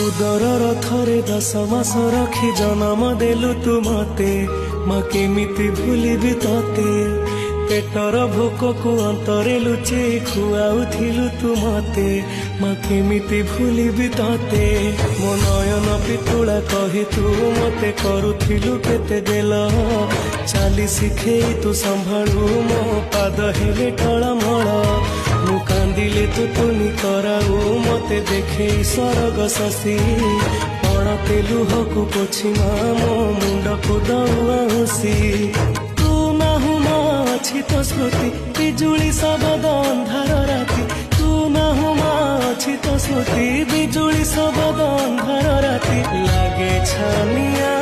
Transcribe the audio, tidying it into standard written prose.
उदरर थरे 10 मास रखी जन्म देलु तू मते माँ केमिति भूलिबि तते पेटर भोक को अंतरे लुचे खुआउथिलु तू मते माँ केमिति भूलिबि तते मो नयन पितुला कही तू मते करुथिलु केते गेल चाली शिखेई तू संभाळु मो पाद हेले टळमळ मु कांदिले तू तुनी कराऊ मते देखे स्वर्ग शशि पड़ते लुहकु पोछि मो मुंड को दउसी तू नाहु मा अछि तो स्मृति बिजुली सबद अंधार राति तू नाहु मा अछि तो स्मृति बिजुली सबद अंधार राति लागे छानिया